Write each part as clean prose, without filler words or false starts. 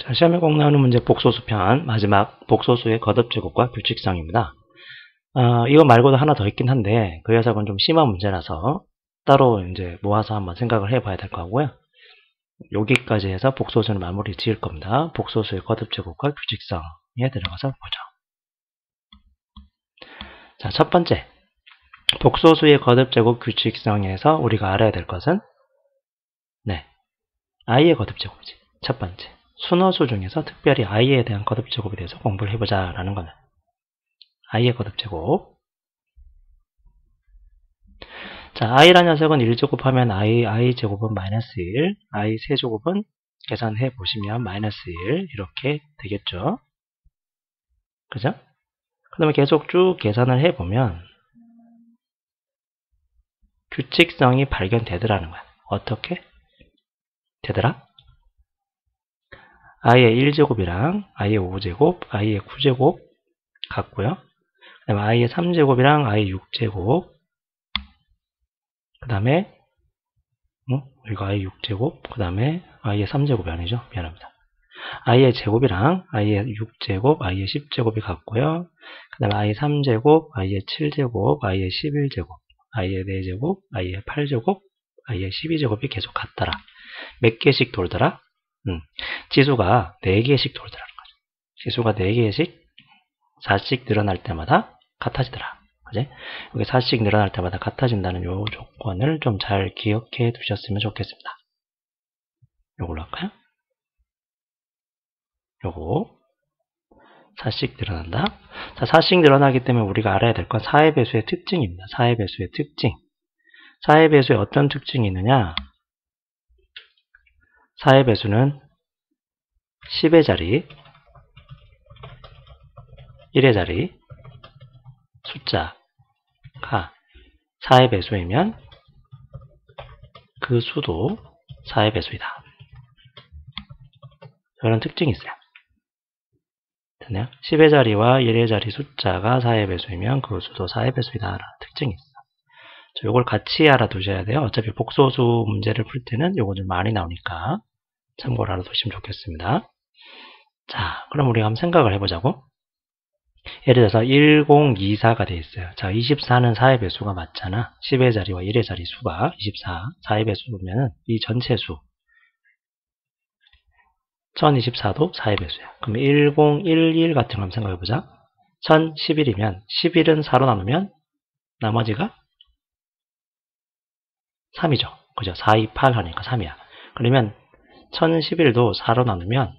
자, 시험에 꼭 나오는 문제 복소수 편 마지막 복소수의 거듭제곱과 규칙성입니다. 이거 말고도 하나 더 있긴 한데 그 녀석은 좀 심한 문제라서 따로 이제 모아서 한번 생각을 해봐야 될 거고요. 여기까지 해서 복소수는 마무리 지을 겁니다. 복소수의 거듭제곱과 규칙성에 들어가서 보죠. 자, 첫 번째 복소수의 거듭제곱 규칙성에서 우리가 알아야 될 것은 i의 거듭제곱이지. 첫 번째 순호수 중에서 특별히 i에 대한 거듭제곱에 대해서 공부를 해보자 라는 거는 i의 거듭제곱. 자, i라는 녀석은 1제곱하면 i 제곱은 마이너스 1, i 세제곱은 계산해 보시면 마이너스 1 이렇게 되겠죠. 그죠? 그 다음에 계속 쭉 계산을 해보면 규칙성이 발견되더라는 거야. 어떻게 되더라? i의 1제곱이랑 i의 5제곱, i의 9제곱 같고요. 그 다음에 i의 3제곱이랑 i의 6제곱, 그 다음에 이거 i의 6제곱, 그 다음에 i의 3제곱이 아니죠. 미안합니다. i의 제곱이랑 i의 6제곱, i의 10제곱이 같고요. 그 다음에 i의 3제곱, i의 7제곱, i의 11제곱, i의 4제곱, i의 8제곱, i의 12제곱이 계속 같더라. 몇 개씩 돌더라? 지수가 4개씩 돌더라는 거죠. 지수가 4개씩 4씩 늘어날 때마다 같아지더라. 그지? 여기 4씩 늘어날 때마다 같아진다는 요 조건을 좀 잘 기억해 두셨으면 좋겠습니다. 요걸로 할까요? 요거 4씩 늘어난다. 자, 4씩 늘어나기 때문에 우리가 알아야 될 건 4의 배수의 특징입니다. 4의 배수의 특징. 4의 배수에 어떤 특징이 있느냐? 4의 배수는 10의 자리, 1의 자리 숫자가 4의 배수이면 그 수도 4의 배수이다. 이런 특징이 있어요. 됐나요? 10의 자리와 1의 자리 숫자가 4의 배수이면 그 수도 4의 배수이다. 라는 특징이 있어요. 이걸 같이 알아두셔야 돼요. 어차피 복소수 문제를 풀 때는 요거 좀 많이 나오니까 참고를 알아두시면 좋겠습니다. 자, 그럼 우리가 한번 생각을 해보자고. 예를 들어서 1024가 되어 있어요. 자, 24는 4의 배수가 맞잖아. 10의 자리와 1의 자리 수가 24, 4의 배수면 이 전체 수 1024도 4의 배수야. 그럼 1011 같은 거 한번 생각해보자. 1011이면 11은 4로 나누면 나머지가 3이죠. 그죠? 4, 2, 8 하니까 3이야. 그러면 1011도 4로 나누면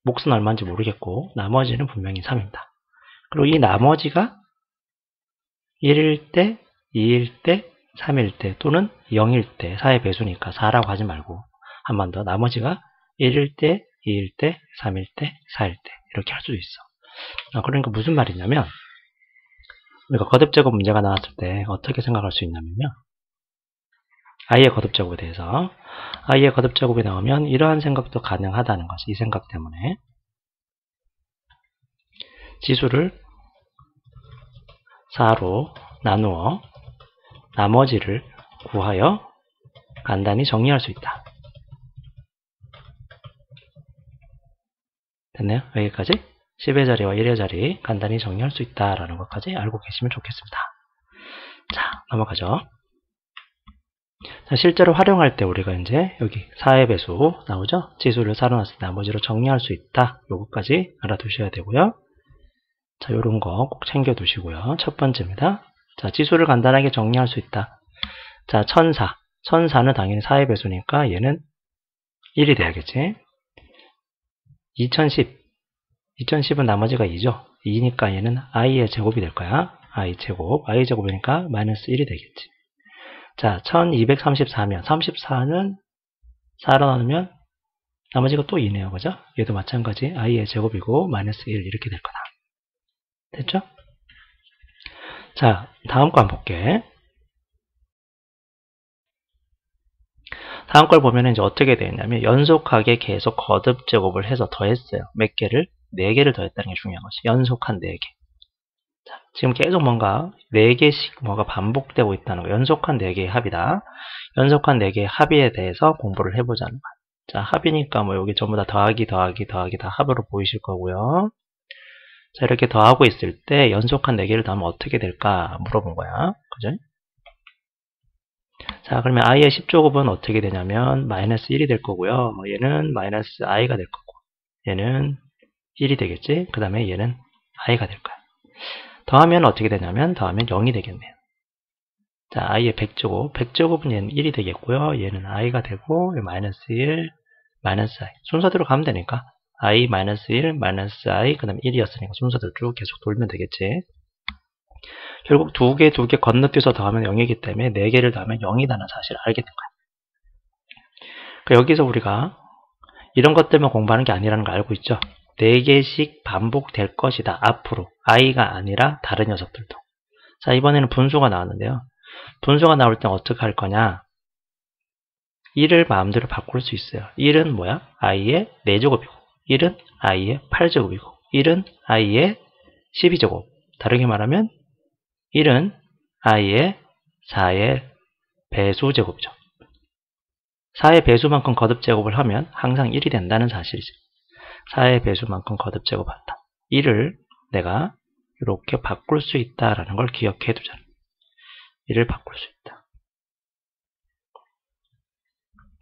몫은 얼마인지 모르겠고 나머지는 분명히 3입니다. 그리고 이 나머지가 1일 때, 2일 때, 3일 때 또는 0일 때 4의 배수니까 4라고 하지 말고 한 번 더 나머지가 1일 때, 2일 때, 3일 때, 4일 때 이렇게 할 수도 있어. 그러니까 무슨 말이냐면 우리가 거듭제곱 문제가 나왔을 때 어떻게 생각할 수 있냐면요. i의 거듭제곱에 대해서 i의 거듭제곱이 나오면 이러한 생각도 가능하다는 것이 이 생각 때문에 지수를 4로 나누어 나머지를 구하여 간단히 정리할 수 있다. 됐나요? 여기까지 10의 자리와 1의 자리 간단히 정리할 수 있다라는 것까지 알고 계시면 좋겠습니다. 자, 넘어가죠. 자, 실제로 활용할 때 우리가 이제 여기 4의 배수 나오죠? 지수를 4로 놨을 때 나머지로 정리할 수 있다. 요거까지 알아두셔야 되고요. 자, 요런 거 꼭 챙겨 두시고요. 첫 번째입니다. 자, 지수를 간단하게 정리할 수 있다. 자, 1004. 1004는 당연히 4의 배수니까 얘는 1이 돼야겠지. 2010. 2010은 나머지가 2죠. 2니까 얘는 i의 제곱이 될 거야. i 제곱. i 제곱이니까 마이너스 1이 되겠지. 자, 1234면 34는 4로 나누면 나머지가 또 2네요. 그죠? 얘도 마찬가지 i의 제곱이고 마이너스 1 이렇게 될 거다. 됐죠? 자, 다음 거 한번 볼게. 다음 걸 보면 이제 어떻게 되었냐면 연속하게 계속 거듭제곱을 해서 더했어요. 몇 개를? 4개를 더했다는 게 중요한 거지. 연속한 4개. 자, 지금 계속 뭔가 4개씩 뭐가 반복되고 있다는 거. 연속한 4개의 합이다. 연속한 4개의 합의에 대해서 공부를 해보자는 거야. 자, 합이니까 뭐 여기 전부 다 더하기 다 합으로 보이실 거고요. 자, 이렇게 더하고 있을 때 연속한 4개를 더하면 어떻게 될까 물어본 거야. 그죠? 자, 그러면 i의 10제곱은 어떻게 되냐면 마이너스 1이 될 거고요. 얘는 마이너스 i가 될 거고, 얘는 1이 되겠지. 그 다음에 얘는 i가 될 거야. 더하면 어떻게 되냐면 더하면 0이 되겠네요. 자, i의 100제곱은 얘는 1이 되겠고요. 얘는 i가 되고 마이너스 1, 마이너스 i 순서대로 가면 되니까 i 마이너스 1, 마이너스 i 그 다음에 1이었으니까 순서대로 쭉 계속 돌면 되겠지. 결국 두 개 건너뛰어서 더하면 0이기 때문에 4개를 더하면 0이라는 사실을 알게 된 거야. 그러니까 여기서 우리가 이런 것들만 공부하는 게 아니라는 걸 알고 있죠. 4개씩 반복될 것이다. 앞으로 i가 아니라 다른 녀석들도. 자, 이번에는 분수가 나왔는데요. 분수가 나올 땐 어떻게 할 거냐? 1을 마음대로 바꿀 수 있어요. 1은 뭐야? i의 4제곱이고 1은 i의 8제곱이고 1은 i의 12제곱. 다르게 말하면 1은 i의 4의 배수제곱이죠. 4의 배수만큼 거듭제곱을 하면 항상 1이 된다는 사실이죠. 4의 배수만큼 거듭제곱한다. 1을 내가 이렇게 바꿀 수 있다라는 걸 기억해 두자. 1을 바꿀 수 있다.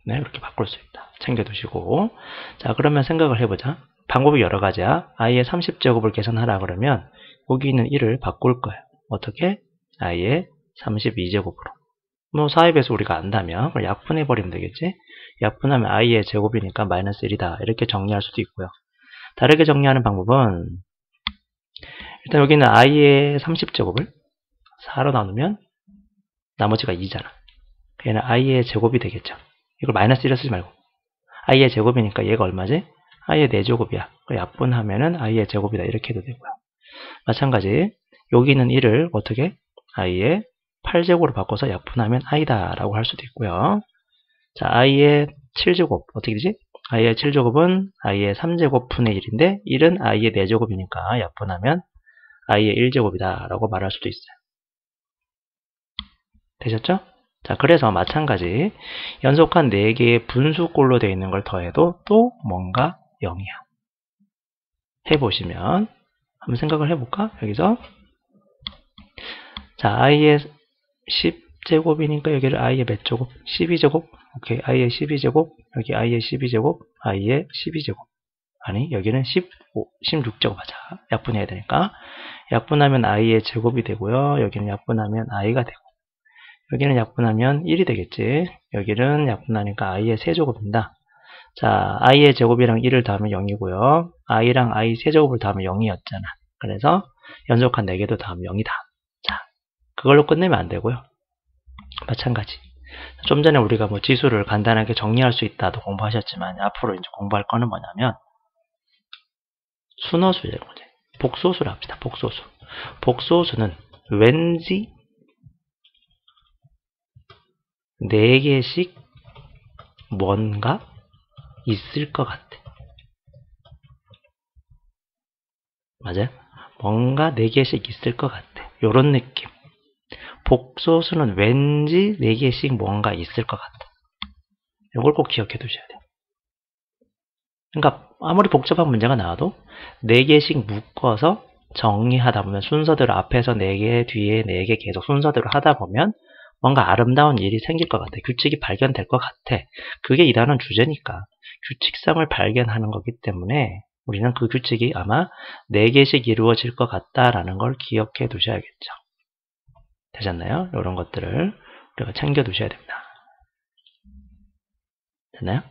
네, 이렇게 바꿀 수 있다. 챙겨두시고. 자, 그러면 생각을 해보자. 방법이 여러 가지야. i의 30제곱을 계산하라 그러면 여기 있는 1을 바꿀 거예요. 어떻게? i의 32제곱으로. 뭐 4의 배수 우리가 안다면 그걸 약분해버리면 되겠지? 약분하면 i의 제곱이니까 마이너스 1이다. 이렇게 정리할 수도 있고요. 다르게 정리하는 방법은 일단 여기는 i의 30제곱을 4로 나누면 나머지가 2잖아. 얘는 i의 제곱이 되겠죠. 이걸 마이너스 1을 쓰지 말고 i의 제곱이니까 얘가 얼마지? i의 4제곱이야. 약분하면은 i의 제곱이다. 이렇게 해도 되고요. 마찬가지 여기 있는 1을 어떻게? i의 8제곱으로 바꿔서 약분하면 i다 라고 할 수도 있고요. 자, i의 7제곱 어떻게 되지? i의 7제곱은 i의 3제곱 분의 1인데 1은 i의 4제곱이니까 약분하면 i의 1제곱이다 라고 말할 수도 있어요. 되셨죠? 자, 그래서 마찬가지 연속한 4개의 분수꼴로 되어 있는 걸 더해도 또 뭔가 0이야. 해보시면 한번 생각을 해볼까? 여기서 자, i의 10제곱이니까 여기를 i의 몇 제곱? 12제곱? 오케이, i의 12제곱 여기 i의 12제곱 i의 12제곱 아니 여기는 16제곱 하자. 약분해야 되니까 약분하면 i의 제곱이 되고요. 여기는 약분하면 i가 되고 여기는 약분하면 1이 되겠지. 여기는 약분하니까 i의 세제곱입니다. 자, i의 제곱이랑 1을 더하면 0이고요. i랑 i 세제곱을 더하면 0이었잖아. 그래서 연속한 4개도 더하면 0이다. 자, 그걸로 끝내면 안 되고요. 마찬가지. 좀 전에 우리가 뭐 지수를 간단하게 정리할 수 있다도 공부하셨지만 앞으로 이제 공부할 거는 뭐냐면 순허수예요. 복소수를 합시다. 복소수. 복소수는 왠지 4개씩 뭔가 있을 것 같아. 맞아요? 뭔가 4개씩 있을 것 같아. 요런 느낌. 복소수는 왠지 4개씩 뭔가 있을 것 같아. 이걸 꼭 기억해 두셔야 돼요. 그러니까 아무리 복잡한 문제가 나와도 4개씩 묶어서 정리하다 보면 순서대로 앞에서 4개, 뒤에 4개 계속 순서대로 하다 보면 뭔가 아름다운 일이 생길 것 같아. 규칙이 발견될 것 같아. 그게 일하는 주제니까. 규칙성을 발견하는 거기 때문에 우리는 그 규칙이 아마 4개씩 이루어질 것 같다라는 걸 기억해 두셔야겠죠. 되셨나요? 이런 것들을 우리가 챙겨 두셔야 됩니다. 됐나요?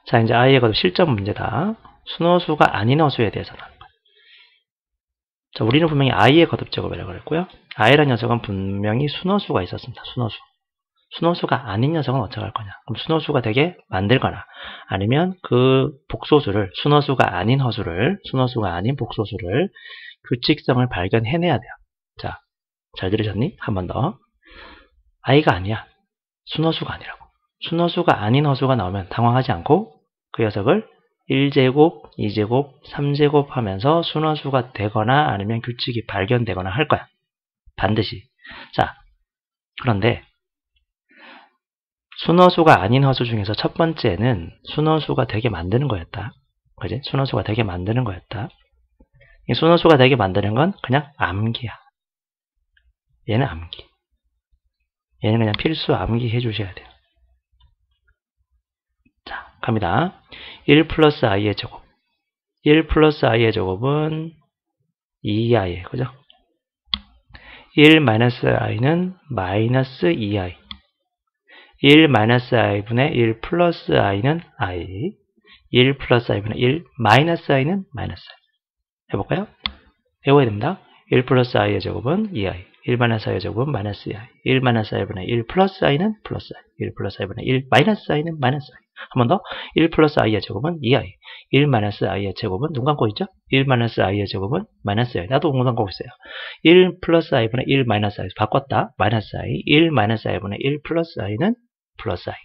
자, 이제 i의 거듭 실전 문제다. 순허수가 아닌 허수에 대해서 나눈 거예요. 자, 우리는 분명히 i의 거듭제곱이라고 그랬고요. i라는 녀석은 분명히 순허수가 있었습니다. 순허수. 순허수가 아닌 녀석은 어떻게 할 거냐? 그럼 순허수가 되게 만들거나 아니면 그 복소수를 순허수가 아닌 허수를 순허수가 아닌 복소수를 규칙성을 발견해내야 돼요. 자, 잘 들으셨니? 한 번 더. i가 아니야. 순허수가 아니라고. 순허수가 아닌 허수가 나오면 당황하지 않고 그 녀석을 1제곱, 2제곱, 3제곱 하면서 순허수가 되거나 아니면 규칙이 발견되거나 할 거야. 반드시. 자, 그런데 순허수가 아닌 허수 중에서 첫 번째는 순허수가 되게 만드는 거였다. 그지? 순허수가 되게 만드는 거였다. 이 순허수가 되게 만드는 건 그냥 암기야. 얘는 암기. 얘는 그냥 필수 암기 해주셔야 돼요. 자, 갑니다. 1 플러스 i의 제곱. 1 플러스 i의 제곱은 2i예요. 그죠? 1 마이너스 i는 마이너스 2i. 1 마이너스 i분의 1 플러스 i는 i. 1 플러스 i분의 1 마이너스 i는 마이너스 i. 해볼까요? 외워야 됩니다. 1 플러스 i의 제곱은 2i. 1 마이너스 i의 제곱은 마이너스 2i. 1 마이너스 i분의 1 플러스 i는 플러스 i. 1 플러스 i분의 1 마이너스 i는 마이너스 i. 한 번 더. 1 플러스 i의 제곱은 2i. 1 마이너스 i의 제곱은 눈 감고 있죠? 1 마이너스 i의 제곱은 마이너스 i. 나도 눈 감고 있어요. 1 플러스 i분의 1 마이너스 i. 바꿨다. 마이너스 i. 1 마이너스 i분의 1 플러스 i는 플러스 i.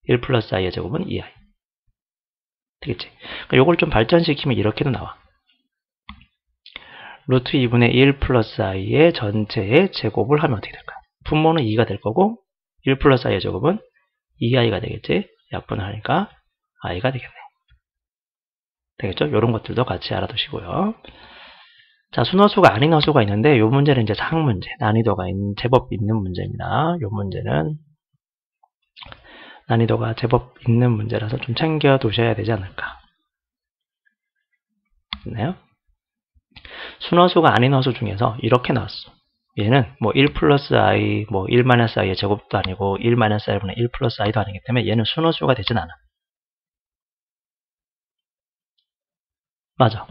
1 플러스 i의 제곱은 2i. 되겠지? 그러니까 요걸 좀 발전시키면 이렇게도 나와. 루트 2분의 1 플러스 i의 전체의 제곱을 하면 어떻게 될까요? 분모는 2가 될 거고 1 플러스 i의 제곱은 2i가 되겠지? 약분을 하니까 i가 되겠네. 되겠죠? 이런 것들도 같이 알아두시고요. 자, 순허수가 아닌 허수가 있는데 이 문제는 이제 상문제, 난이도가 제법 있는 문제입니다. 이 문제는 난이도가 제법 있는 문제라서 좀 챙겨 두셔야 되지 않을까. 있나요? 순허수가 아닌 허수 중에서 이렇게 나왔어. 얘는 뭐 1 플러스 i, 뭐 1 마이너스 i의 제곱도 아니고 1 마이너스 i분의 1 플러스 i도 아니기 때문에 얘는 순허수가 되진 않아. 맞아.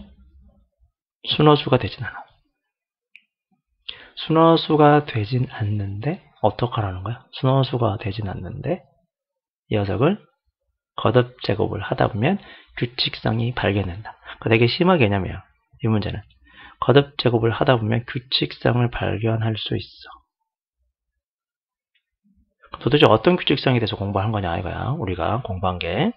순허수가 되진 않아. 순허수가 되진 않는데 어떡하라는 거야? 순허수가 되진 않는데 이 녀석을 거듭 제곱을 하다 보면 규칙성이 발견된다. 되게 심한 개념이에요. 이 문제는. 거듭 제곱을 하다 보면 규칙성을 발견할 수 있어. 도대체 어떤 규칙성에 대해서 공부한 거냐 이거야. 우리가 공부한 게.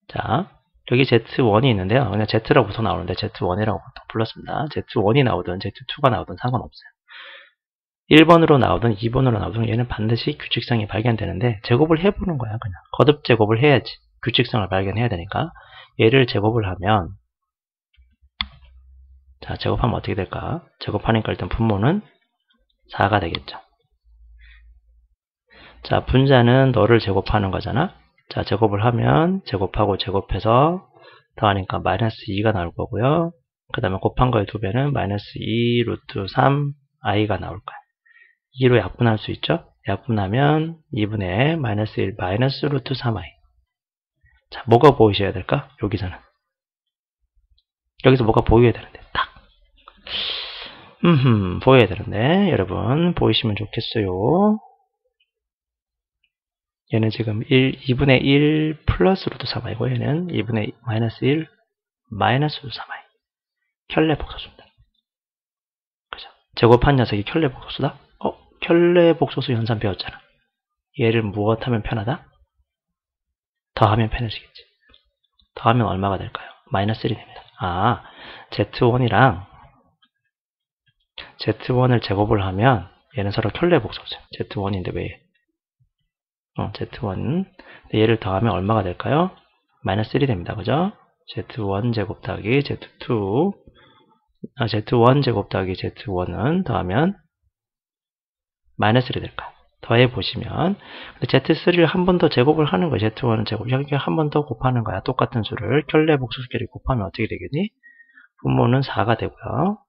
자, 여기 Z1이 있는데요. 그냥 Z라고부터 나오는데 Z1이라고 불렀습니다. Z1이 나오든 Z2가 나오든 상관없어요. 1번으로 나오든 2번으로 나오든 얘는 반드시 규칙성이 발견되는데 제곱을 해보는 거야. 그냥 거듭 제곱을 해야지 규칙성을 발견해야 되니까 얘를 제곱을 하면 자, 제곱하면 어떻게 될까? 제곱하니까 일단 분모는 4가 되겠죠. 자, 분자는 너를 제곱하는 거잖아. 자, 제곱을 하면 제곱하고 제곱해서 더하니까 마이너스 2가 나올 거고요. 그 다음에 곱한 거의 2배는 마이너스 2 루트 3 i가 나올 거야. 2로 약분할 수 있죠? 약분하면 2분의 마이너스 1 마이너스 루트 3i. 자, 뭐가 보이셔야 될까? 여기서는. 여기서 뭐가 보여야 되는데, 딱. 보여야 되는데, 여러분, 보이시면 좋겠어요. 얘는 지금 2분의 1 플러스 루트 3i고, 얘는 2분의 마이너스 1 마이너스 루트 3i. 켤레 복소수입니다. 그죠? 제곱한 녀석이 켤레 복소수다? 켤레 복소수 연산 배웠잖아. 얘를 무엇하면 편하다? 더하면 편해지겠지. 더하면 얼마가 될까요? 마이너스 1이 됩니다. 아, Z1이랑 Z1을 제곱을 하면 얘는 서로 켤레 복소수야. Z1인데 왜? Z1. 얘를 더하면 얼마가 될까요? 마이너스 1이 됩니다. 그죠? Z1 제곱 더하기 Z2 Z1 제곱 더하기 Z1은 더하면 마이너스 1이 될까요? 더해보시면 Z3를 한 번 더 제곱을 하는 거예요. Z1은 제곱. 여기 한 번 더 곱하는 거야. 똑같은 수를 켤레 복소수끼리 곱하면 어떻게 되겠니? 분모는 4가 되고요.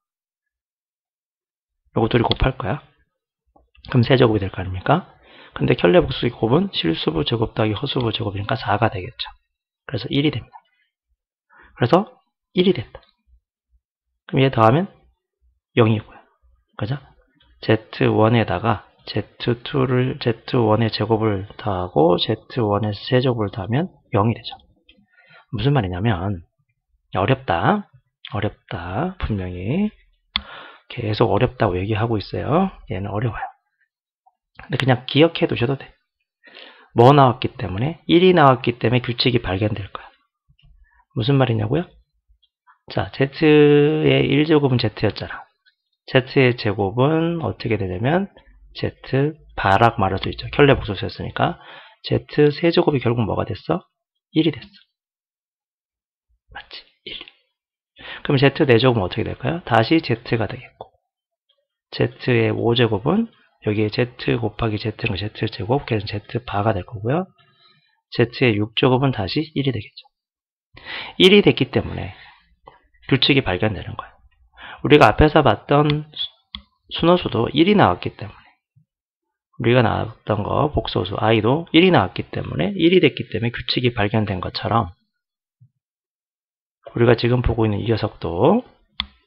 요거 둘이 곱할 거야. 그럼 세제곱이 될 거 아닙니까? 근데 켤레 복소수 곱은 실수부 제곱 더하기 허수부 제곱이니까 4가 되겠죠. 그래서 1이 됩니다. 그래서 1이 됐다. 그럼 얘 더하면 0이고요. 그죠? Z1에다가 Z1의 제곱을 더하고 Z1의 세제곱을 더하면 0이 되죠. 무슨 말이냐면 어렵다. 분명히 계속 어렵다고 얘기하고 있어요. 얘는 어려워요. 근데 그냥 기억해 두셔도 돼. 뭐 나왔기 때문에? 1이 나왔기 때문에 규칙이 발견될 거야. 무슨 말이냐고요? 자, Z의 1제곱은 Z였잖아. Z의 제곱은 어떻게 되냐면 Z 바라고 말할 수 있죠. 켤레 복소수였으니까. Z 세제곱이 결국 뭐가 됐어? 1이 됐어. 맞지? 1. 그럼 Z 4제곱은 어떻게 될까요? 다시 Z가 되겠고. Z의 5제곱은 여기에 Z 곱하기 Z는 Z제곱, 그래서 Z바가 될 거고요. Z의 6제곱은 다시 1이 되겠죠. 1이 됐기 때문에 규칙이 발견되는 거예요. 우리가 앞에서 봤던 순호수도 1이 나왔기 때문에 우리가 나왔던 거 복소수 i도 1이 나왔기 때문에 1이 됐기 때문에 규칙이 발견된 것처럼 우리가 지금 보고 있는 이 녀석도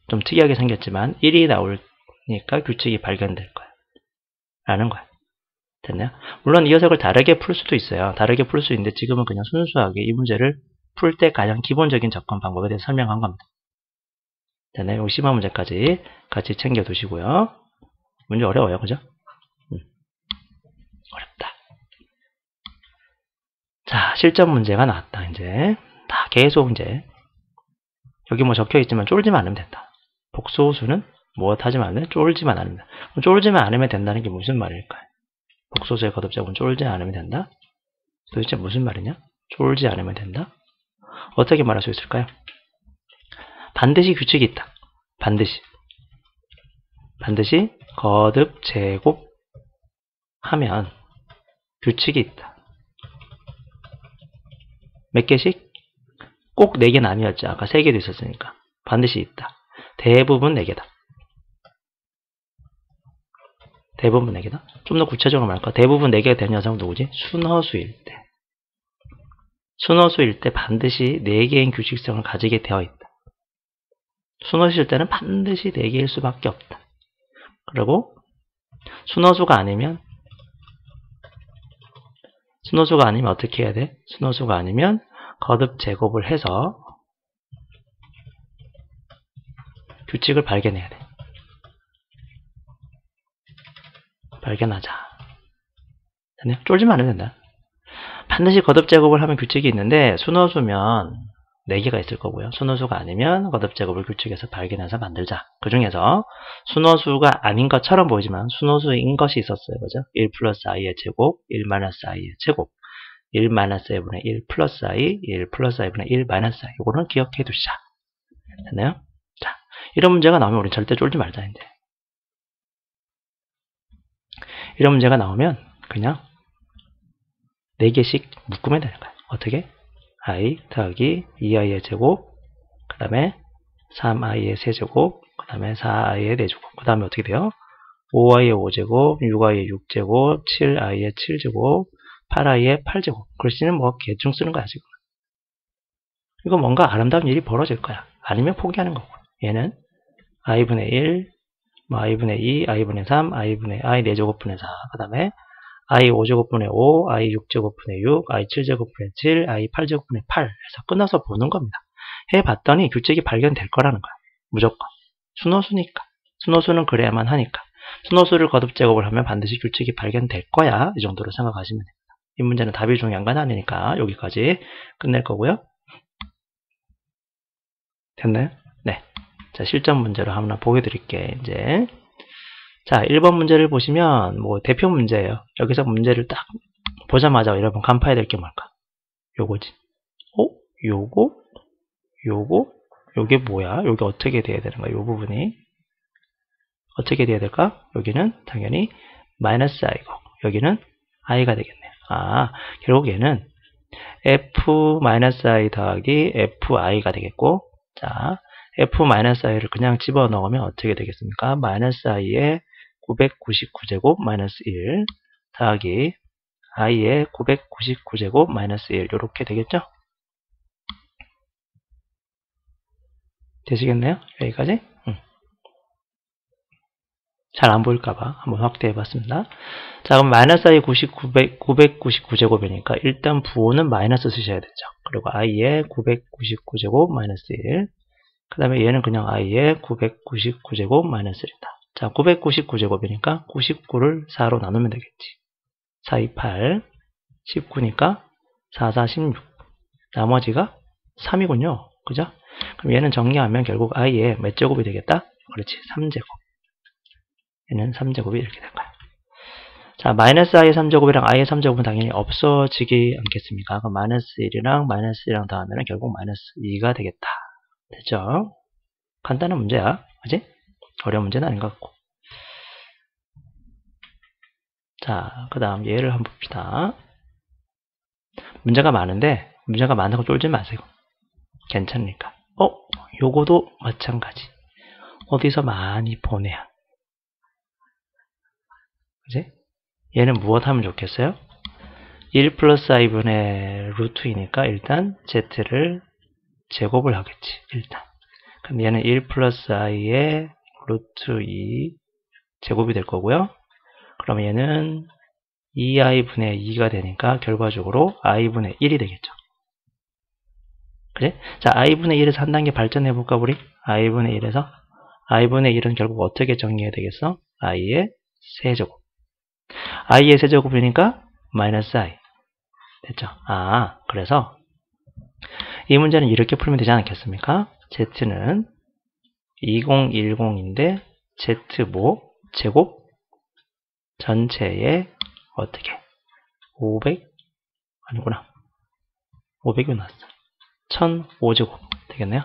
좀 특이하게 생겼지만 1이 나오니까 규칙이 발견될 거예요. 라는 거예요. 됐나요? 물론 이 녀석을 다르게 풀 수도 있어요. 다르게 풀 수 있는데 지금은 그냥 순수하게 이 문제를 풀 때 가장 기본적인 접근 방법에 대해서 설명한 겁니다. 됐나요? 이 심화 문제까지 같이 챙겨 두시고요. 문제 어려워요. 그죠? 어렵다. 자, 실전 문제가 나왔다. 이제 다 계속 이제 여기 뭐 적혀 있지만 쫄지만 않으면 된다. 복소수는 무엇 하지만 않으면 쫄지만 않으면 된다. 쫄지만 않으면 된다는 게 무슨 말일까요? 복소수의 거듭작은 쫄지 않으면 된다? 도대체 무슨 말이냐? 쫄지 않으면 된다? 어떻게 말할 수 있을까요? 반드시 규칙이 있다. 반드시 거듭 제곱 하면 규칙이 있다. 몇 개씩? 꼭 4개는 아니었죠. 아까 3개도 있었으니까. 반드시 있다. 대부분 4개다. 대부분 4개다. 좀 더 구체적으로 말할까? 대부분 4개가 된 녀석은 누구지? 순허수일 때. 순허수일 때 반드시 4개의 규칙성을 가지게 되어 있다. 순허수일 때는 반드시 4개일 수밖에 없다. 그리고 순허수가 아니면 어떻게 해야 돼? 순허수가 아니면 거듭 제곱을 해서 규칙을 발견해야 돼. 발견하자. 쫄지만 않으면 된다. 반드시 거듭 제곱을 하면 규칙이 있는데 순허수면 4개가 있을 거고요. 순허수가 아니면 거듭 제곱을 규칙에서 발견해서 만들자. 그 중에서 순허수가 아닌 것처럼 보이지만 순허수인 것이 있었어요. 그죠? 1 플러스 i의 제곱, 1 마이너스 i의 제곱, 1 마이너스 i분의 1 플러스 i, 1 플러스 i분의 1 마이너스 i. 이거는 기억해 두시자. 됐나요? 자, 이런 문제가 나오면 우리 절대 쫄지 말자. 이제. 이런 문제가 나오면 그냥 4개씩 묶으면 되는 거야. 어떻게? i 더하기 2i의 제곱, 그 다음에 3i의 세제곱, 그 다음에 4i의 4제곱. 그 다음에 어떻게 돼요? 5i의 5제곱, 6i의 6제곱, 7i의 7제곱, 8i의 8제곱. 글씨는 뭐 대충 쓰는 거야 지금. 이거 뭔가 아름다운 일이 벌어질 거야. 아니면 포기하는 거고. 얘는 i분의 1, 뭐 i분의 2, i분의 3, i분의 i 4제곱분의 4. 그 다음에 i 5제곱분의 5, i 6제곱분의 6, i 7제곱분의 7, i 8제곱분의 8 해서 끝나서 보는 겁니다. 해봤더니 규칙이 발견될 거라는 거야. 무조건. 순호수니까. 순호수는 그래야만 하니까. 순호수를 거듭 제곱을 하면 반드시 규칙이 발견될 거야. 이 정도로 생각하시면 됩니다. 이 문제는 답이 중요한 건 아니니까 여기까지 끝낼 거고요. 됐나요? 네. 자, 실전 문제로 한번 보여드릴게. 이제. 자, 1번 문제를 보시면 뭐 대표 문제예요. 여기서 문제를 딱 보자마자 여러분 간파해야 될 게 뭘까? 요거지. 요게 뭐야? 요게 어떻게 돼야 되는 거야? 요 부분이 어떻게 돼야 될까? 여기는 당연히 마이너스 i고 여기는 i가 되겠네요. 아, 결국 얘는 f-i 더하기 fi가 되겠고, 자, f-i를 그냥 집어넣으면 어떻게 되겠습니까? 마이너스 i의 999제곱 마이너스 1 더하기 i의 999제곱 마이너스 1 이렇게 되겠죠? 되시겠네요? 여기까지? 잘 안 보일까봐 한번 확대해 봤습니다. 자, 그럼 마이너스 i 999제곱이니까 일단 부호는 마이너스 쓰셔야 되죠. 그리고 i의 999제곱 마이너스 1. 그 다음에 얘는 그냥 i의 999제곱 마이너스 1이다. 자, 999제곱이니까 99를 4로 나누면 되겠지. 4, 2, 8, 19니까 4, 4, 16. 나머지가 3이군요. 그죠? 그럼 얘는 정리하면 결국 i의 몇 제곱이 되겠다? 그렇지, 3제곱. 얘는 3제곱이 이렇게 될 거야. 자, 마이너스 i의 3제곱이랑 i의 3제곱은 당연히 없어지지 않겠습니까? 그럼 마이너스 1이랑 마이너스 1이랑 더하면 결국 마이너스 2가 되겠다. 됐죠? 간단한 문제야. 그지? 어려운 문제는 아닌 것 같고. 자, 그 다음 얘를 한번 봅시다. 문제가 많은데 문제가 많다고 쫄지 마세요. 괜찮으니까. 요거도 마찬가지. 어디서 많이 보내야. 그지? 얘는 무엇 하면 좋겠어요? 1 플러스 i분의 루트 2니까 일단 z를 제곱을 하겠지. 일단. 그럼 얘는 1 플러스 i의 루트 2 제곱이 될 거고요. 그럼 얘는 2i분의 2가 되니까 결과적으로 i분의 1이 되겠죠. 그래? 자, i분의 1에서 한 단계 발전해볼까, 우리? i분의 1에서? i분의 1은 결국 어떻게 정리해야 되겠어? i의 세제곱. i의 세제곱이니까 마이너스 i. 됐죠? 그래서 이 문제는 이렇게 풀면 되지 않겠습니까? z는 2010인데 z 제곱 전체에 어떻게? 500? 아니구나. 500이 나왔어. 1005제곱 되겠네요.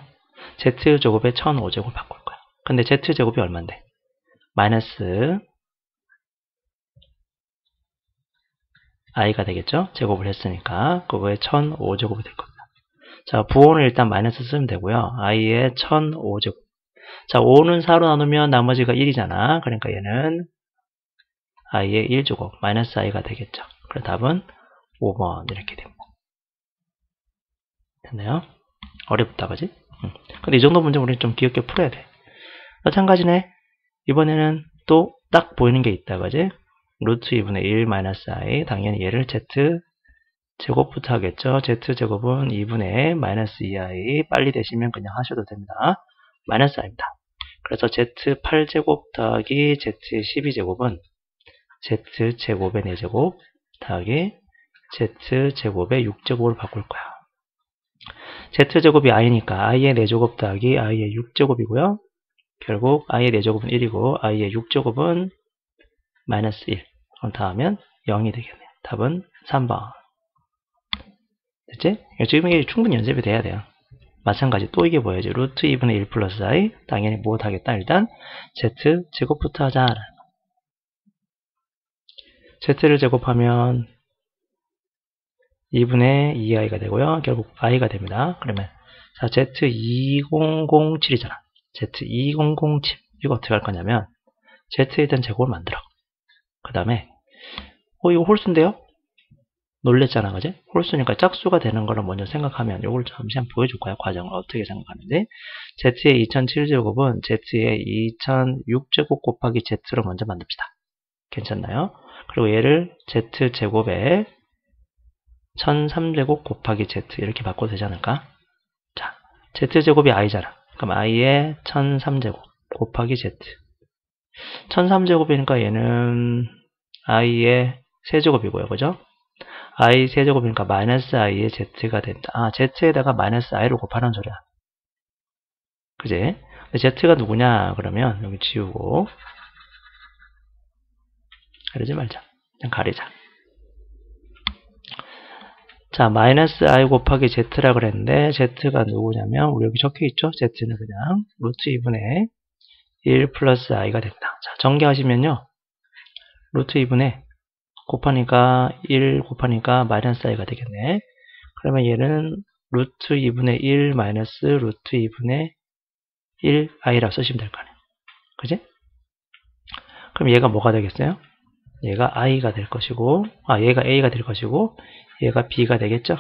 z제곱에 1005제곱 바꿀 거야. 근데 z제곱이 얼만데? 마이너스 i가 되겠죠? 제곱을 했으니까 그거에 1005제곱이 될 겁니다. 자, 부호는 일단 마이너스 쓰면 되고요. i의 1005제곱. 자, 5는 4로 나누면 나머지가 1이잖아. 그러니까 얘는 i의 1제곱 마이너스 i가 되겠죠. 그래서 답은 5번 이렇게 됩니다. 됐나요? 어렵다, 그지? 근데 이 정도 문제 우리는 좀 귀엽게 풀어야 돼. 마찬가지네. 이번에는 또 딱 보이는 게 있다, 그지? 루트 2분의 1 마이너스 i. 당연히 얘를 z 제곱부터 하겠죠. z제곱은 2분의 마이너스 2i. 빨리 되시면 그냥 하셔도 됩니다. 마이너스 i입니다. 그래서 z8제곱 더하기 z12제곱은 z제곱의 4제곱 더하기 z제곱의 6제곱을 바꿀 거야. z제곱이 i니까 i의 4제곱 더하기 i의 6제곱이고요. 결국 i의 4제곱은 1이고 i의 6제곱은 마이너스 1. 그럼 다음은 0이 되겠네요. 답은 3번. 됐지? 지금 이게 충분히 연습이 돼야 돼요. 마찬가지 또 이게 뭐야지? 루트 2분의 1 플러스 i. 당연히 무엇 하겠다? 일단 z제곱부터 하자. z를 제곱하면 2분의 2i가 되고요. 결국 i가 됩니다. 그러면 자, z2007이잖아. z2007 이거 어떻게 할 거냐면 z에 대한 제곱을 만들어. 그 다음에 이거 홀수인데요? 놀랬잖아, 그지? 홀수니까 짝수가 되는 거를 먼저 생각하면 이걸 잠시 한번 보여줄 거야. 과정을 어떻게 생각하는지. z의 2007제곱은 z의 2006제곱 곱하기 z로 먼저 만듭시다. 괜찮나요? 그리고 얘를 z제곱에 1003제곱 곱하기 z 이렇게 바꿔도 되지 않을까? 자, z제곱이 i잖아. 그럼 i의 1003제곱 곱하기 z. 1003제곱이니까 얘는 i의 세제곱이고요. 그죠? i 세제곱이니까 마이너스 i의 z가 된다. z에다가 마이너스 i로 곱하는 소리야. 그지? z가 누구냐? 그러면 여기 지우고 가리지 말자. 그냥 가리자. 자, 마이너스 i 곱하기 z라 그랬는데 z가 누구냐면 우리 여기 적혀있죠? z는 그냥 루트 2분의 1 플러스 i가 된다. 자, 전개하시면요. 루트 2분의 곱하니까 1 곱하니까 마이너스 i가 되겠네. 그러면 얘는 루트 2분의 1 마이너스 루트 2분의 1 i라고 쓰시면 될 거 아니에요. 그지? 그럼 얘가 뭐가 되겠어요? 얘가 i가 될 것이고, 얘가 a가 될 것이고, 얘가 b가 되겠죠?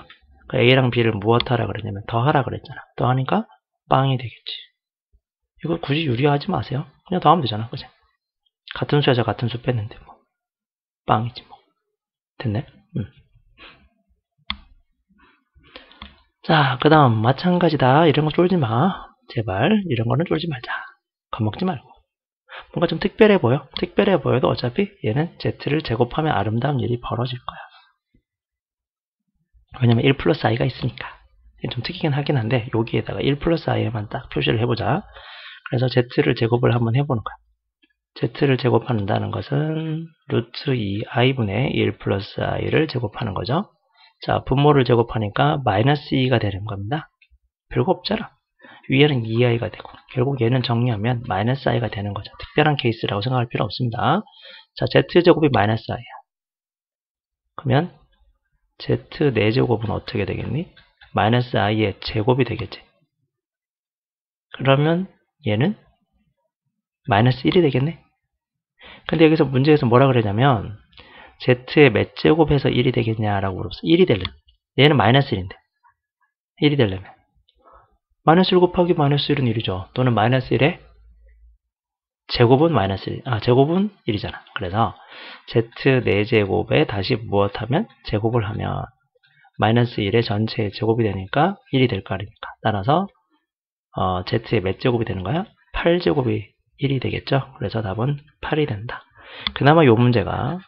a랑 b를 무엇 하라 그랬냐면 더하라 그랬잖아. 더하니까 빵이 되겠지. 이거 굳이 유리하지 마세요. 그냥 더하면 되잖아. 그지? 같은 수에서 같은 수 뺐는데 뭐 빵이지 뭐. 됐네? 자, 그 다음 마찬가지다. 이런 거 쫄지 마. 제발 이런 거는 쫄지 말자. 겁먹지 말고. 뭔가 좀 특별해 보여. 특별해 보여도 어차피 얘는 z를 제곱하면 아름다운 일이 벌어질 거야. 왜냐면 1 플러스 i가 있으니까. 좀 특이긴 하긴 한데 여기에다가 1 플러스 i에만 딱 표시를 해보자. 그래서 z를 제곱을 한번 해보는 거야. z를 제곱한다는 것은 루트 2i분의 1 플러스 i를 제곱하는 거죠. 자, 분모를 제곱하니까 마이너스 2가 되는 겁니다. 별거 없잖아. 위에는 2i가 되고 결국 얘는 정리하면 마이너스 i가 되는 거죠. 특별한 케이스라고 생각할 필요 없습니다. 자, z제곱이 마이너스 i야. 그러면 z 4제곱은 어떻게 되겠니? 마이너스 i의 제곱이 되겠지. 그러면 얘는 마이너스 1이 되겠네. 근데 여기서 문제에서 뭐라 그러냐면 z의 몇 제곱해서 1이 되겠냐라고 물었어. 1이 되려면 얘는 마이너스 1인데 1이 되려면 마이너스 1 곱하기 마이너스 1은 1이죠. 또는 마이너스 1의 제곱은 마이너스 1, 제곱은 1이잖아. 그래서 z 4제곱에 다시 무엇하면 제곱을 하면 마이너스 1의 전체 제곱이 되니까 1이 될 거 아닙니까? 따라서 z의 몇 제곱이 되는 거야? 8제곱이 1이 되겠죠? 그래서 답은 8이 된다. 그나마 이 문제가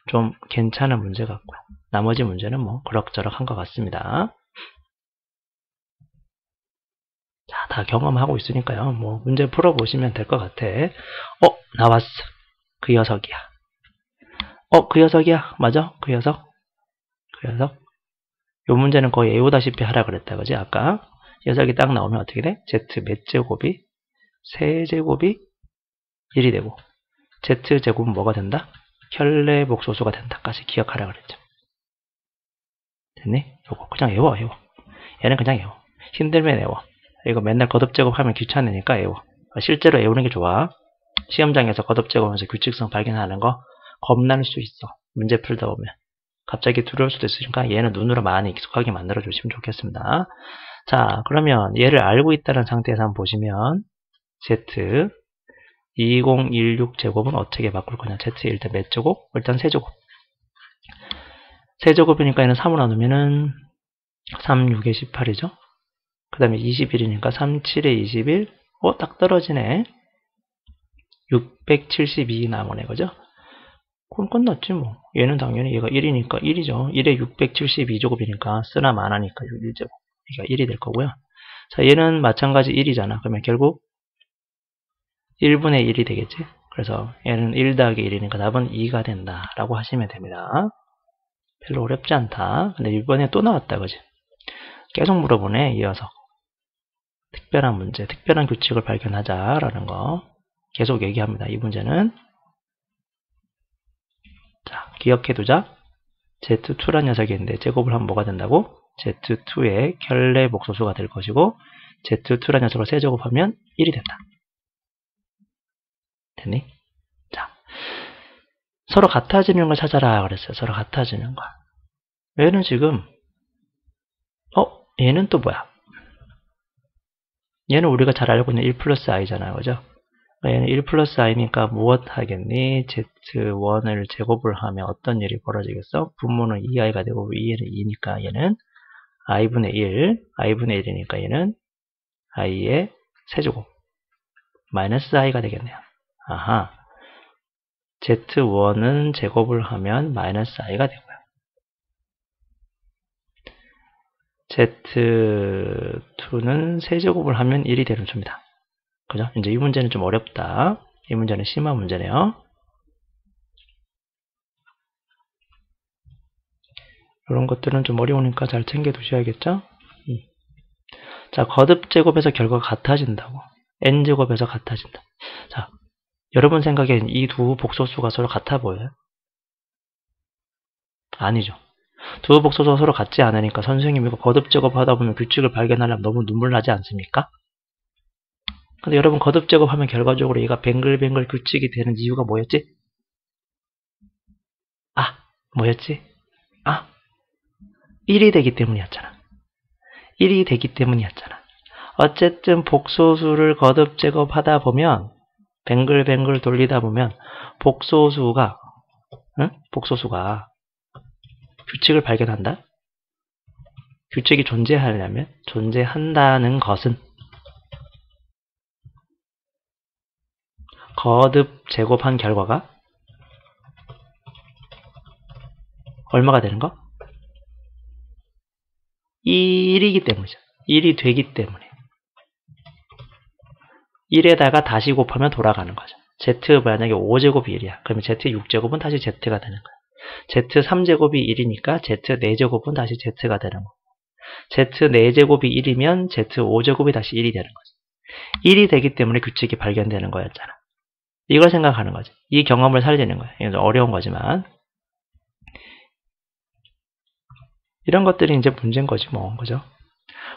좀 괜찮은 문제 같고요. 나머지 문제는 뭐 그럭저럭 한 것 같습니다. 자, 다 경험하고 있으니까요. 뭐 문제 풀어보시면 될 것 같아. 나왔어. 그 녀석이야. 그 녀석이야. 맞아? 그 녀석? 그 녀석? 요 문제는 거의 외우다시피 하라 그랬다. 그지? 아까 녀석이 딱 나오면 어떻게 돼? z 몇 제곱이? 세제곱이 1이 되고 z제곱은 뭐가 된다? 혈내 복소수가 된다까지 기억하라 그랬죠. 됐니? 요거 그냥 외워. 얘는 그냥 외워. 힘들면 외워. 이거 맨날 거듭제곱하면 귀찮으니까 외워. 실제로 외우는 게 좋아. 시험장에서 거듭제곱하면서 규칙성 발견하는 거 겁날 수 있어. 문제 풀다 보면. 갑자기 두려울 수도 있으니까 얘는 눈으로 많이 익숙하게 만들어 주시면 좋겠습니다. 자, 그러면 얘를 알고 있다는 상태에서 한번 보시면 z 2016 제곱은 어떻게 바꿀 거냐? z 일단 몇 제곱? 일단 세제곱. 세제곱이니까 얘는 3으로 나누면은 3, 6에 18이죠. 그 다음에 21이니까 3, 7에 21. 딱 떨어지네. 672 남으네, 그죠? 그럼 끝났지, 뭐. 얘는 당연히 얘가 1이니까 1이죠. 1에 672제곱이니까 쓰나 마나니까 1제곱. 그러니까 1이 될 거고요. 자, 얘는 마찬가지 1이잖아. 그러면 결국 1분의 1이 되겠지? 그래서 얘는 1 더하기 1이니까 답은 2가 된다. 라고 하시면 됩니다. 별로 어렵지 않다. 근데 이번에 또 나왔다, 그지? 계속 물어보네, 이어서. 특별한 문제, 특별한 규칙을 발견하자라는 거 계속 얘기합니다. 이 문제는 자, 기억해두자. Z2란 녀석이 있는데 제곱을 하면 뭐가 된다고? Z2의 켤레 복소수가 될 것이고 Z2란 녀석을 세제곱하면 1이 된다. 됐니? 자, 서로 같아지는 걸 찾아라 그랬어요. 서로 같아지는 거. 얘는 지금 얘는 또 뭐야? 얘는 우리가 잘 알고 있는 1 플러스 i잖아요. 그죠? 얘는 1 플러스 i니까 무엇 하겠니? z1을 제곱을 하면 어떤 일이 벌어지겠어? 분모는 2i가 되고 얘는 2니까 얘는 i분의 1, i분의 1이니까 얘는 i의 세제곱 마이너스 i가 되겠네요. 아하, z1은 제곱을 하면 마이너스 i가 되고요. z2는 세제곱을 하면 1이 되는 수입니다. 그죠? 이제 이 문제는 좀 어렵다. 이 문제는 심한 문제네요. 이런 것들은 좀 어려우니까 잘 챙겨 두셔야겠죠? 자, 거듭제곱에서 결과가 같아진다고. n제곱에서 같아진다. 자, 여러분 생각엔 이 두 복소수가 서로 같아 보여요? 아니죠. 두 복소수가 서로 같지 않으니까 선생님이 거듭제곱 하다 보면 규칙을 발견하려면 너무 눈물 나지 않습니까? 근데 여러분 거듭제곱하면 결과적으로 얘가 뱅글뱅글 규칙이 되는 이유가 뭐였지? 뭐였지? 1이 되기 때문이었잖아. 1이 되기 때문이었잖아. 어쨌든 복소수를 거듭제곱하다 보면 뱅글뱅글 돌리다 보면 복소수가 규칙을 발견한다. 규칙이 존재한다는 것은 거듭 제곱한 결과가 얼마가 되는 거? 1이기 때문이죠. 1이 되기 때문에 1에다가 다시 곱하면 돌아가는 거죠. Z 만약에 5제곱이 1이야. 그러면 Z 6제곱은 다시 Z가 되는 거야. Z 3제곱이 1이니까 Z 4제곱은 다시 Z가 되는 거야. Z 4제곱이 1이면 Z 5제곱이 다시 1이 되는 거지. 1이 되기 때문에 규칙이 발견되는 거였잖아. 이걸 생각하는 거지. 이 경험을 살리는 거야. 이건 좀 어려운 거지만. 이런 것들이 이제 문제인 거지 뭐. 그죠?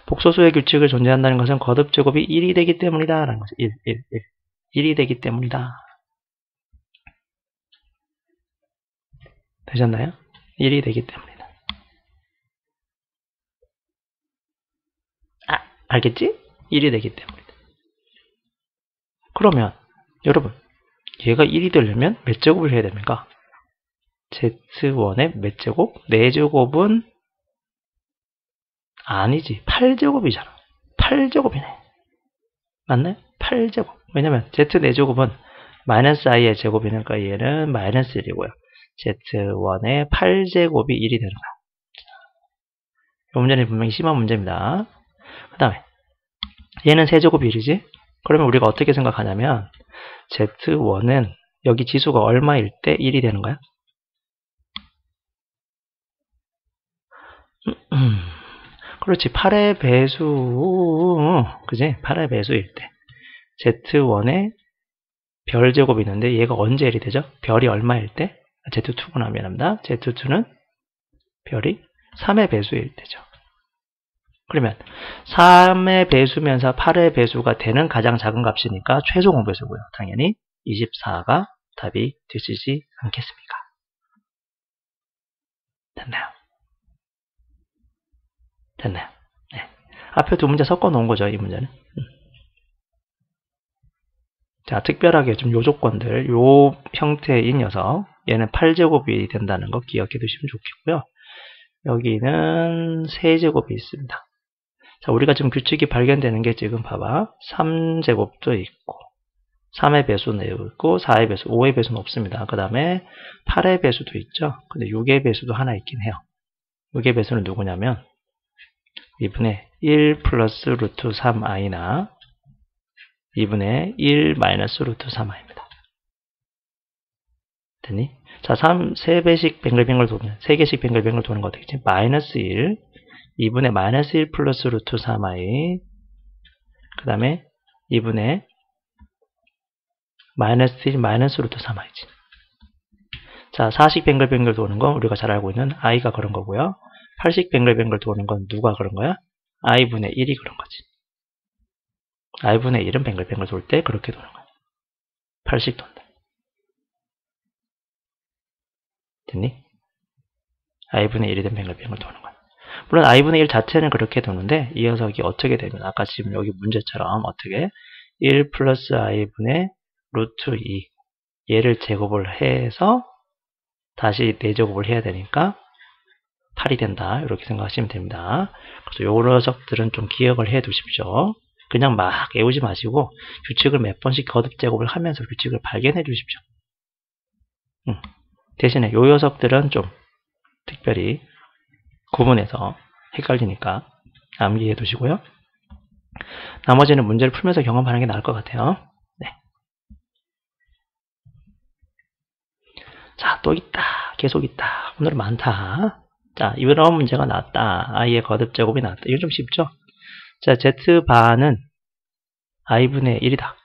복소수의 규칙을 존재한다는 것은 거듭제곱이 1이 되기 때문이다. 라는 거지. 1이 되기 때문이다. 되셨나요? 1이 되기 때문이다. 알겠지? 1이 되기 때문이다. 그러면 여러분 얘가 1이 되려면 몇 제곱을 해야 됩니까? Z1의 몇 제곱? 4제곱은 아니지. 8제곱이잖아. 8제곱이네. 맞나요? 8제곱. 왜냐면 Z 4제곱은 마이너스 i의 제곱이니까 얘는 마이너스 1이고요. Z1의 8제곱이 1이 되는 거야. 이 문제는 분명히 심한 문제입니다. 그 다음에 얘는 세제곱이 1이지? 그러면 우리가 어떻게 생각하냐면 Z1은 여기 지수가 얼마일 때 1이 되는 거야? 그렇지. 8의 배수, 그지? 8의 배수일 때 Z1의 별 제곱이 있는데 얘가 언제 1이 되죠? 별이 얼마일 때? Z2구나. 미안합니다. Z2는 별이 3의 배수일 때죠. 그러면 3의 배수면서 8의 배수가 되는 가장 작은 값이니까 최소 공배수고요. 당연히 24가 답이 되시지 않겠습니까? 됐나요? 됐나요? 네. 앞에 두 문제 섞어 놓은 거죠, 이 문제는. 자, 특별하게 좀 요 조건들, 요 형태의 녀석, 얘는 8제곱이 된다는 거 기억해 두시면 좋겠고요. 여기는 세제곱이 있습니다. 자, 우리가 지금 규칙이 발견되는 게 지금 봐봐. 3제곱도 있고, 3의 배수는 있고, 4의 배수, 5의 배수는 없습니다. 그 다음에 8의 배수도 있죠. 근데 6의 배수도 하나 있긴 해요. 6의 배수는 누구냐면 2분의 1 플러스 루트 3i나 2분의 1 마이너스 루트 3i입니다. 됐니? 자, 3배씩 뱅글뱅글 도는, 3개씩 뱅글뱅글 도는 거 어떻게 되지? 마이너스 1, 2분의 마이너스 1 플러스 루트 3i, 그 다음에 2분의 마이너스 1 마이너스 루트 3i지. 자, 4씩 뱅글뱅글 도는 건 우리가 잘 알고 있는 i가 그런 거고요. 8씩 뱅글뱅글 도는 건 누가 그런 거야? i분의 1이 그런 거지. i분의 1은 뱅글뱅글 돌 때 그렇게 도는 거야. 8씩 돈다. 됐니? i분의 1이 된 뱅글뱅글 도는 거야. 물론 i분의 1 자체는 그렇게 도는데 이 녀석이 어떻게 되면 아까 지금 여기 문제처럼 어떻게 1 플러스 i분의 루트 2 얘를 제곱을 해서 다시 4제곱을 해야 되니까 8이 된다. 이렇게 생각하시면 됩니다. 그래서 요 녀석들은 좀 기억을 해 두십시오. 그냥 막 외우지 마시고 규칙을 몇 번씩 거듭 제곱을 하면서 규칙을 발견해 주십시오. 대신에 요 녀석들은 좀 특별히 구분해서 헷갈리니까 암기해 두시고요. 나머지는 문제를 풀면서 경험하는 게 나을 것 같아요. 네. 자, 또 있다. 계속 있다. 오늘은 많다. 자, 이런 문제가 나왔다. i의 거듭 제곱이 나왔다. 이거 좀 쉽죠? 자, z바는 i분의 1이다.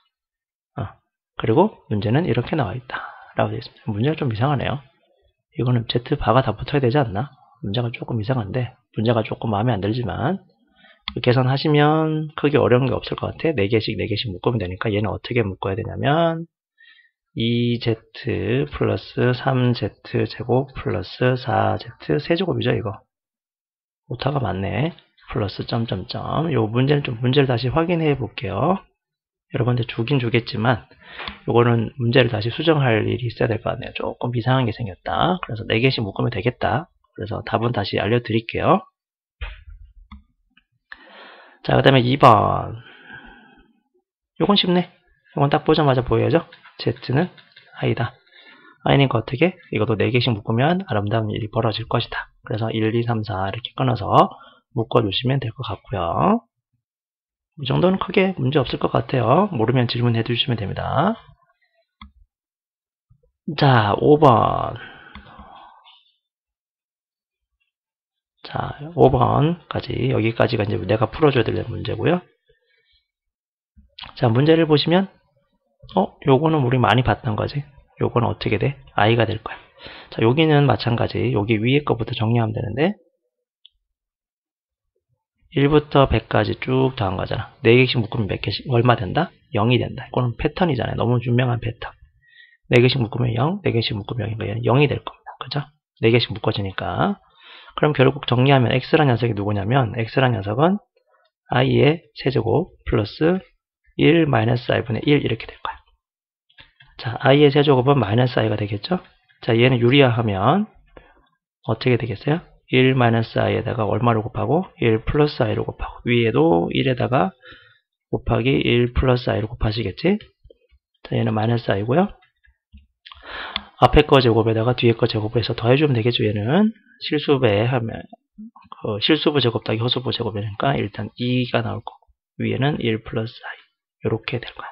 그리고 문제는 이렇게 나와 있다. 라고 되어 있습니다. 문제가 좀 이상하네요. 이거는 z바가 다 붙어야 되지 않나? 문제가 조금 이상한데, 문제가 조금 마음에 안 들지만, 계산하시면 크게 어려운 게 없을 것 같아. 4개씩 묶으면 되니까 얘는 어떻게 묶어야 되냐면 2z 플러스 3z 제곱 플러스 4z 세제곱이죠. 이거 오타가 많네. 플러스 점점점. 요 문제는 좀 문제를 다시 확인해 볼게요. 여러분들 주긴 주겠지만 요거는 문제를 다시 수정할 일이 있어야 될 것 같네요. 조금 이상한 게 생겼다. 그래서 4개씩 묶으면 되겠다. 그래서 답은 다시 알려드릴게요. 자, 그 다음에 2번. 요건 쉽네. 요건 딱 보자마자 보여야죠. Z는 i다. i니까 어떻게? 이것도 4개씩 묶으면 아름다운 일이 벌어질 것이다. 그래서 1, 2, 3, 4 이렇게 끊어서 묶어주시면 될 것 같고요. 이 정도는 크게 문제 없을 것 같아요. 모르면 질문해 주시면 됩니다. 자, 5번. 자, 5번까지, 여기까지가 이제 내가 풀어줘야 될 문제고요. 자, 문제를 보시면, 요거는 우리 많이 봤던 거지. 요거는 어떻게 돼? i가 될 거야. 자, 여기는 마찬가지. 여기 위에 거부터 정리하면 되는데, 1부터 100까지 쭉 더한 거잖아. 4개씩 묶으면 몇 개씩, 얼마 된다? 0이 된다. 이거는 패턴이잖아요. 너무 유명한 패턴. 4개씩 묶으면 0, 4개씩 묶으면 0이니까 얘는 0이 될 겁니다. 그죠? 4개씩 묶어지니까. 그럼 결국 정리하면 x라는 녀석이 누구냐면, x라는 녀석은 i의 세제곱 플러스 1 마이너스 i분의 1 이렇게 될 거야. 자, i의 세제곱은 마이너스 i가 되겠죠? 자, 얘는 유리화하면 어떻게 되겠어요? 1 마이너스 i에다가 얼마를 곱하고 1 플러스 i를 곱하고 위에도 1에다가 곱하기 1 플러스 i를 곱하시겠지? 자, 얘는 마이너스 i고요. 앞에 거 제곱에다가 뒤에 거 제곱해서 더해주면 되겠죠. 얘는 실수배 하면 실수부 제곱 더하기 허수부 제곱이니까 일단 2가 나올 거고 위에는 1 플러스 i 이렇게 될 거야.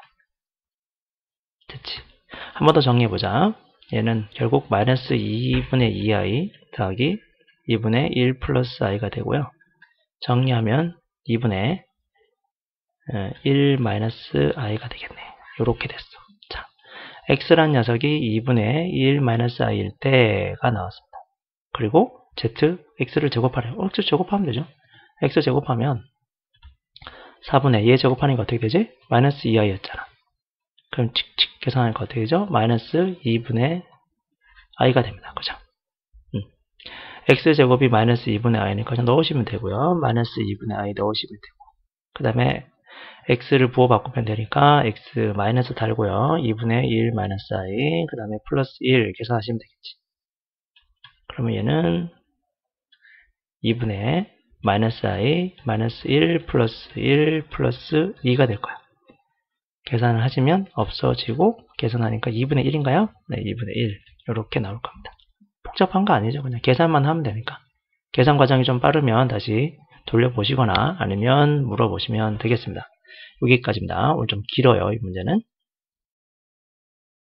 됐지? 한 번 더 정리해보자. 얘는 결국 마이너스 2분의 2i 더하기 2분의 1 플러스 i가 되고요. 정리하면 2분의 1 마이너스 i가 되겠네. 이렇게 됐어. 자, x란 녀석이 2분의 1 마이너스 i일 때가 나왔습니다. 그리고 z, x를 제곱하래요. x 제곱하면 되죠. x 제곱하면 4분의 2에 제곱하니까 어떻게 되지? 마이너스 2i였잖아. 그럼 칙칙 계산하니까 어떻게 되죠? 마이너스 2분의 i가 됩니다. 그죠? x제곱이 마이너스 2분의 i니까 그냥 넣으시면 되고요. 마이너스 2분의 i 넣으시면 되고 그 다음에 x를 부호 바꾸면 되니까 x 마이너스 달고요. 2분의 1 마이너스 i 그 다음에 플러스 1 계산하시면 되겠지. 그러면 얘는 2분의 마이너스 i 마이너스 1 플러스 1 플러스 2가 될 거야. 계산을 하시면 없어지고 계산하니까 2분의 1인가요? 네, 2분의 1 이렇게 나올 겁니다. 복잡한 거 아니죠. 그냥 계산만 하면 되니까. 계산 과정이 좀 빠르면 다시 돌려보시거나 아니면 물어보시면 되겠습니다. 여기까지입니다. 오늘 좀 길어요, 이 문제는.